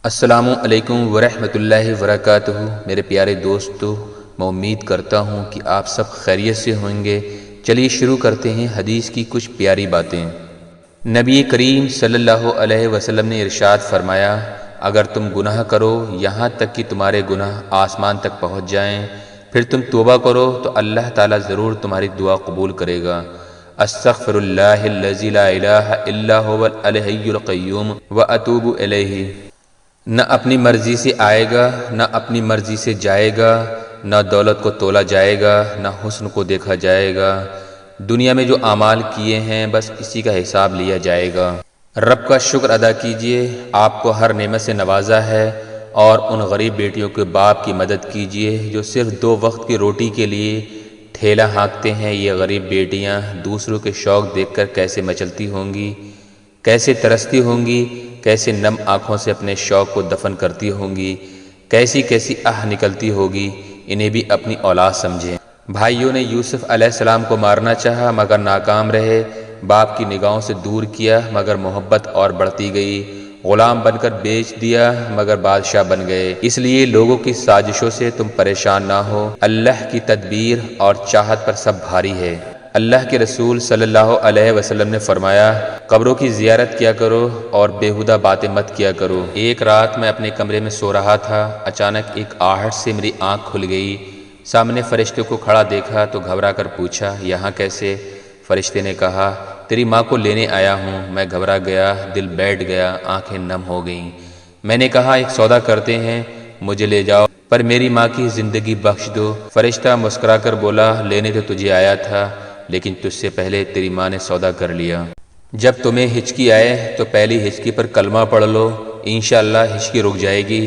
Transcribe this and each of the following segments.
السلام علیکم ورحمۃ اللہ وبرکاتہ۔ میرے پیارے دوستو، میں امید کرتا ہوں کہ آپ سب خیریت سے ہوں گے۔ چلیے شروع کرتے ہیں حدیث کی کچھ پیاری باتیں۔ نبی کریم صلی اللہ علیہ وسلم نے ارشاد فرمایا، اگر تم گناہ کرو یہاں تک کہ تمہارے گناہ آسمان تک پہنچ جائیں، پھر تم توبہ کرو تو اللہ تعالیٰ ضرور تمہاری دعا قبول کرے گا۔ استغفر اللہ الذی لا الہ الا هو الحی القیوم واتوب الیہ۔ نہ اپنی مرضی سے آئے گا، نہ اپنی مرضی سے جائے گا، نہ دولت کو تولا جائے گا، نہ حسن کو دیکھا جائے گا۔ دنیا میں جو اعمال کیے ہیں بس اسی کا حساب لیا جائے گا۔ رب کا شکر ادا کیجئے، آپ کو ہر نعمت سے نوازا ہے، اور ان غریب بیٹیوں کے باپ کی مدد کیجئے جو صرف 2 وقت کی روٹی کے لیے ٹھیلا ہانکتے ہیں۔ یہ غریب بیٹیاں دوسروں کے شوق دیکھ کر کیسے مچلتی ہوں گی، کیسے ترستی ہوں گی، کیسے نم آنکھوں سے اپنے شوق کو دفن کرتی ہوں گی، کیسی کیسی آہ نکلتی ہوگی۔ انہیں بھی اپنی اولاد سمجھیں۔ بھائیوں نے یوسف علیہ السلام کو مارنا چاہا مگر ناکام رہے، باپ کی نگاہوں سے دور کیا مگر محبت اور بڑھتی گئی، غلام بن کر بیچ دیا مگر بادشاہ بن گئے۔ اس لیے لوگوں کی سازشوں سے تم پریشان نہ ہو، اللہ کی تدبیر اور چاہت پر سب بھاری ہے۔ اللہ کے رسول صلی اللہ علیہ وسلم نے فرمایا، قبروں کی زیارت کیا کرو اور بیہودہ باتیں مت کیا کرو۔ ایک رات میں اپنے کمرے میں سو رہا تھا، اچانک ایک آہٹ سے میری آنکھ کھل گئی، سامنے فرشتے کو کھڑا دیکھا تو گھبرا کر پوچھا، یہاں کیسے؟ فرشتے نے کہا، تیری ماں کو لینے آیا ہوں۔ میں گھبرا گیا، دل بیٹھ گیا، آنکھیں نم ہو گئیں۔ میں نے کہا، ایک سودا کرتے ہیں، مجھے لے جاؤ پر میری ماں کی زندگی بخش دو۔ فرشتہ مسکرا کر بولا، لینے تو تجھے آیا تھا لیکن تجھ سے پہلے تیری ماں نے سودا کر لیا۔ جب تمہیں ہچکی آئے تو پہلی ہچکی پر کلمہ پڑھ لو، انشاءاللہ ہچکی رک جائے گی۔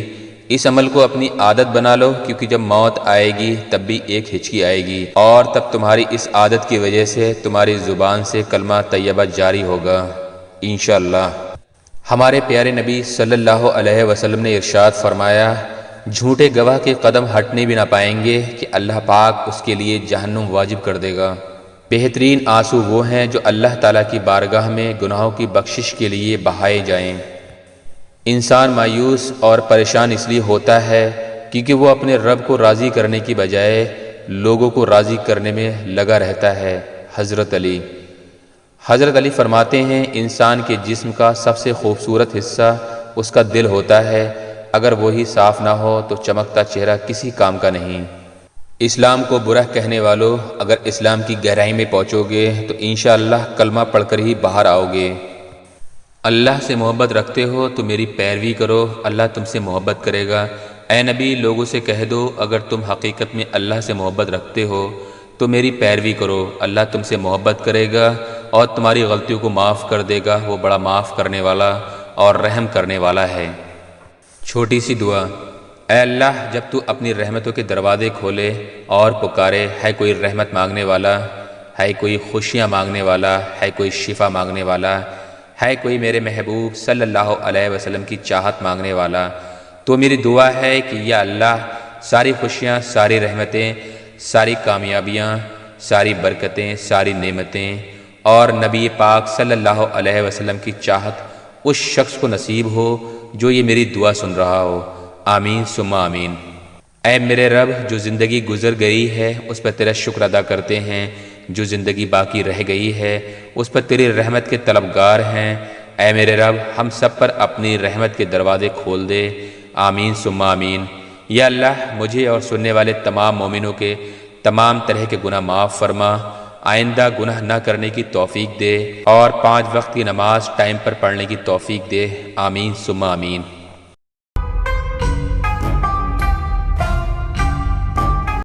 اس عمل کو اپنی عادت بنا لو، کیونکہ جب موت آئے گی تب بھی ایک ہچکی آئے گی، اور تب تمہاری اس عادت کی وجہ سے تمہاری زبان سے کلمہ طیبہ جاری ہوگا انشاءاللہ۔ ہمارے پیارے نبی صلی اللہ علیہ وسلم نے ارشاد فرمایا، جھوٹے گواہ کے قدم ہٹنے بھی نہ پائیں گے کہ اللہ پاک اس کے لیے جہنم واجب کر دے گا۔ بہترین آنسو وہ ہیں جو اللہ تعالیٰ کی بارگاہ میں گناہوں کی بخشش کے لیے بہائے جائیں۔ انسان مایوس اور پریشان اس لیے ہوتا ہے کیونکہ وہ اپنے رب کو راضی کرنے کی بجائے لوگوں کو راضی کرنے میں لگا رہتا ہے۔ حضرت علی فرماتے ہیں، انسان کے جسم کا سب سے خوبصورت حصہ اس کا دل ہوتا ہے، اگر وہی صاف نہ ہو تو چمکتا چہرہ کسی کام کا نہیں۔ اسلام کو برا کہنے والوں، اگر اسلام کی گہرائی میں پہنچو گے تو انشاءاللہ کلمہ پڑھ کر ہی باہر آؤ گے۔ اللہ سے محبت رکھتے ہو تو میری پیروی کرو، اللہ تم سے محبت کرے گا۔ اے نبی، لوگوں سے کہہ دو، اگر تم حقیقت میں اللہ سے محبت رکھتے ہو تو میری پیروی کرو، اللہ تم سے محبت کرے گا اور تمہاری غلطیوں کو معاف کر دے گا، وہ بڑا معاف کرنے والا اور رحم کرنے والا ہے۔ چھوٹی سی دعا۔ اے اللہ، جب تو اپنی رحمتوں کے دروازے کھولے اور پکارے، ہے کوئی رحمت مانگنے والا، ہے کوئی خوشیاں مانگنے والا، ہے کوئی شفا مانگنے والا، ہے کوئی میرے محبوب صلی اللہ علیہ وسلم کی چاہت مانگنے والا، تو میری دعا ہے کہ یا اللہ، ساری خوشیاں، ساری رحمتیں، ساری کامیابیاں، ساری برکتیں، ساری نعمتیں اور نبی پاک صلی اللہ علیہ وسلم کی چاہت اس شخص کو نصیب ہو جو یہ میری دعا سن رہا ہو۔ آمین ثم آمین۔ اے میرے رب، جو زندگی گزر گئی ہے اس پر تیرا شکر ادا کرتے ہیں، جو زندگی باقی رہ گئی ہے اس پر تیری رحمت کے طلبگار ہیں۔ اے میرے رب، ہم سب پر اپنی رحمت کے دروازے کھول دے۔ آمین ثم آمین۔ یا اللہ، مجھے اور سننے والے تمام مومنوں کے تمام طرح کے گناہ معاف فرما، آئندہ گناہ نہ کرنے کی توفیق دے، اور 5 وقت کی نماز ٹائم پر پڑھنے کی توفیق دے۔ آمین ثم آمین۔